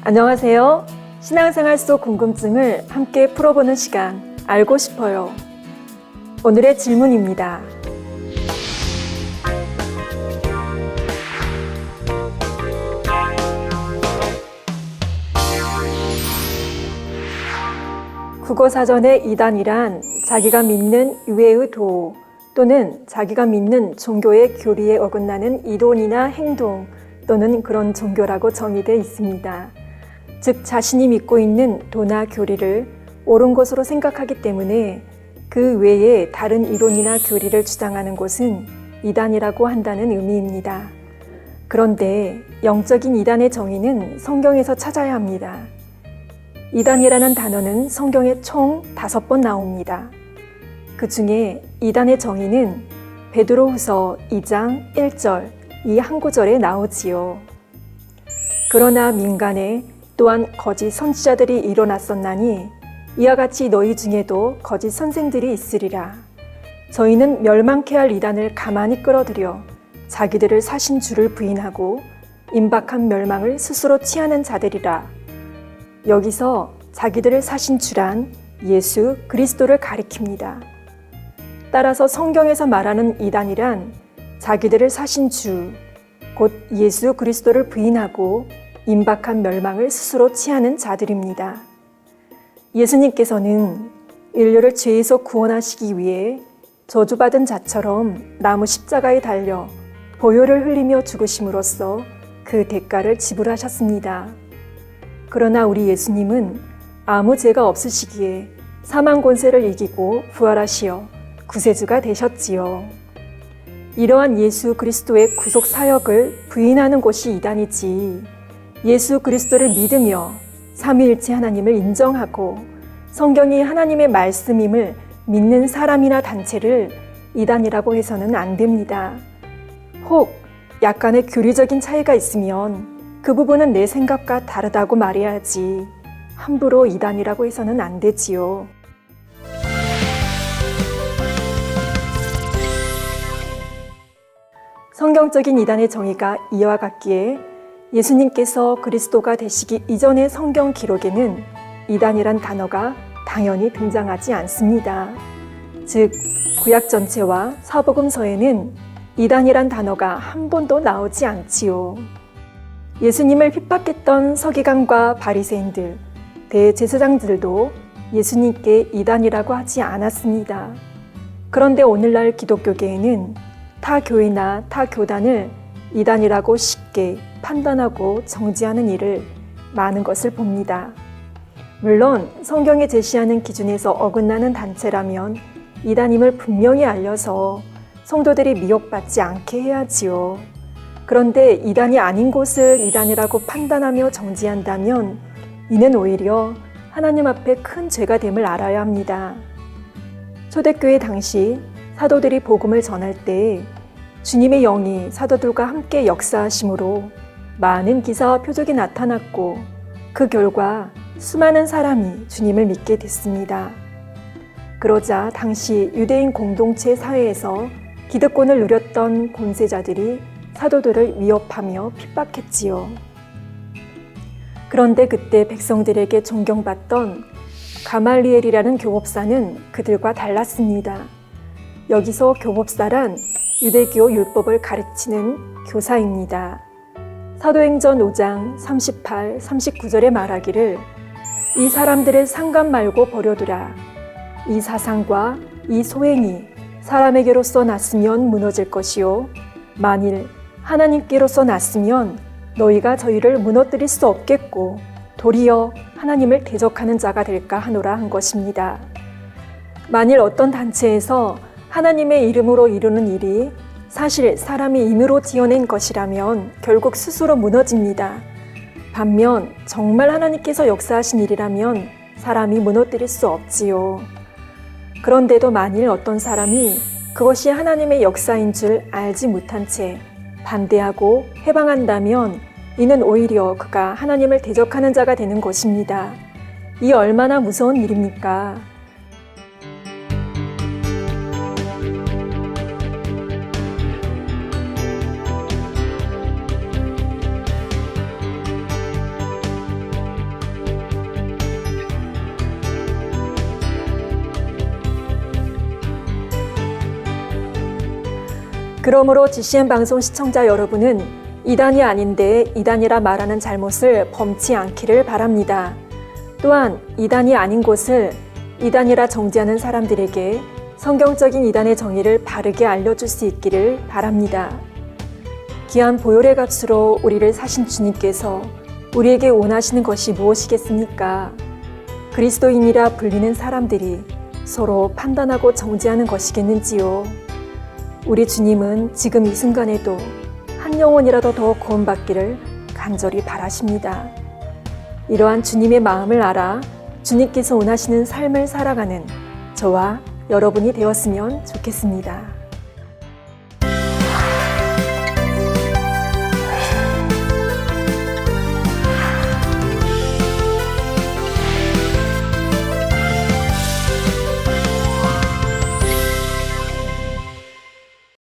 안녕하세요. 신앙생활 속 궁금증을 함께 풀어보는 시간, 알고 싶어요. 오늘의 질문입니다. 국어사전의 이단이란 자기가 믿는 유해의 도 또는 자기가 믿는 종교의 교리에 어긋나는 이론이나 행동 또는 그런 종교라고 정의되어 있습니다. 즉 자신이 믿고 있는 도나 교리를 옳은 것으로 생각하기 때문에 그 외에 다른 이론이나 교리를 주장하는 곳은 이단이라고 한다는 의미입니다. 그런데 영적인 이단의 정의는 성경에서 찾아야 합니다. 이단이라는 단어는 성경에 총 5번 나옵니다. 그 중에 이단의 정의는 베드로후서 2장 1절 이 한 구절에 나오지요. 그러나 민간에 또한 거짓 선지자들이 일어났었나니 이와 같이 너희 중에도 거짓 선생들이 있으리라. 저희는 멸망케 할 이단을 가만히 끌어들여 자기들을 사신 주를 부인하고 임박한 멸망을 스스로 취하는 자들이라. 여기서 자기들을 사신 주란 예수 그리스도를 가리킵니다. 따라서 성경에서 말하는 이단이란 자기들을 사신 주, 곧 예수 그리스도를 부인하고 임박한 멸망을 스스로 취하는 자들입니다. 예수님께서는 인류를 죄에서 구원하시기 위해 저주받은 자처럼 나무 십자가에 달려 보혈을 흘리며 죽으심으로써 그 대가를 지불하셨습니다. 그러나 우리 예수님은 아무 죄가 없으시기에 사망 권세를 이기고 부활하시어 구세주가 되셨지요. 이러한 예수 그리스도의 구속 사역을 부인하는 곳이 이단이지, 예수 그리스도를 믿으며 삼위일체 하나님을 인정하고 성경이 하나님의 말씀임을 믿는 사람이나 단체를 이단이라고 해서는 안 됩니다. 혹 약간의 교리적인 차이가 있으면 그 부분은 내 생각과 다르다고 말해야지 함부로 이단이라고 해서는 안 되지요. 성경적인 이단의 정의가 이와 같기에 예수님께서 그리스도가 되시기 이전의 성경 기록에는 이단이란 단어가 당연히 등장하지 않습니다. 즉, 구약 전체와 사복음서에는 이단이란 단어가 한 번도 나오지 않지요. 예수님을 핍박했던 서기관과 바리새인들, 대제사장들도 예수님께 이단이라고 하지 않았습니다. 그런데 오늘날 기독교계에는 타 교회나 타 교단을 이단이라고 쉽게 판단하고 정지하는 일을 많은 것을 봅니다. 물론 성경에 제시하는 기준에서 어긋나는 단체라면 이단임을 분명히 알려서 성도들이 미혹받지 않게 해야지요. 그런데 이단이 아닌 곳을 이단이라고 판단하며 정지한다면 이는 오히려 하나님 앞에 큰 죄가 됨을 알아야 합니다. 초대교회 당시 사도들이 복음을 전할 때 주님의 영이 사도들과 함께 역사하심으로 많은 기사와 표적이 나타났고 그 결과 수많은 사람이 주님을 믿게 됐습니다. 그러자 당시 유대인 공동체 사회에서 기득권을 누렸던 권세자들이 사도들을 위협하며 핍박했지요. 그런데 그때 백성들에게 존경받던 가말리엘이라는 교법사는 그들과 달랐습니다. 여기서 교법사란 유대교 율법을 가르치는 교사입니다. 사도행전 5장 38, 39절에 말하기를 이 사람들을 상관 말고 버려두라. 이 사상과 이 소행이 사람에게로서 났으면 무너질 것이요 만일 하나님께로서 났으면 너희가 저희를 무너뜨릴 수 없겠고 도리어 하나님을 대적하는 자가 될까 하노라 한 것입니다. 만일 어떤 단체에서 하나님의 이름으로 이루는 일이 사실 사람이 임으로 지어낸 것이라면 결국 스스로 무너집니다. 반면 정말 하나님께서 역사하신 일이라면 사람이 무너뜨릴 수 없지요. 그런데도 만일 어떤 사람이 그것이 하나님의 역사인 줄 알지 못한 채 반대하고 해방한다면 이는 오히려 그가 하나님을 대적하는 자가 되는 것입니다. 이 얼마나 무서운 일입니까? 그러므로 GCN 방송 시청자 여러분은 이단이 아닌데 이단이라 말하는 잘못을 범치 않기를 바랍니다. 또한 이단이 아닌 곳을 이단이라 정죄하는 사람들에게 성경적인 이단의 정의를 바르게 알려줄 수 있기를 바랍니다. 귀한 보혈의 값으로 우리를 사신 주님께서 우리에게 원하시는 것이 무엇이겠습니까? 그리스도인이라 불리는 사람들이 서로 판단하고 정죄하는 것이겠는지요. 우리 주님은 지금 이 순간에도 한 영혼이라도 더 구원받기를 간절히 바라십니다. 이러한 주님의 마음을 알아 주님께서 원하시는 삶을 살아가는 저와 여러분이 되었으면 좋겠습니다.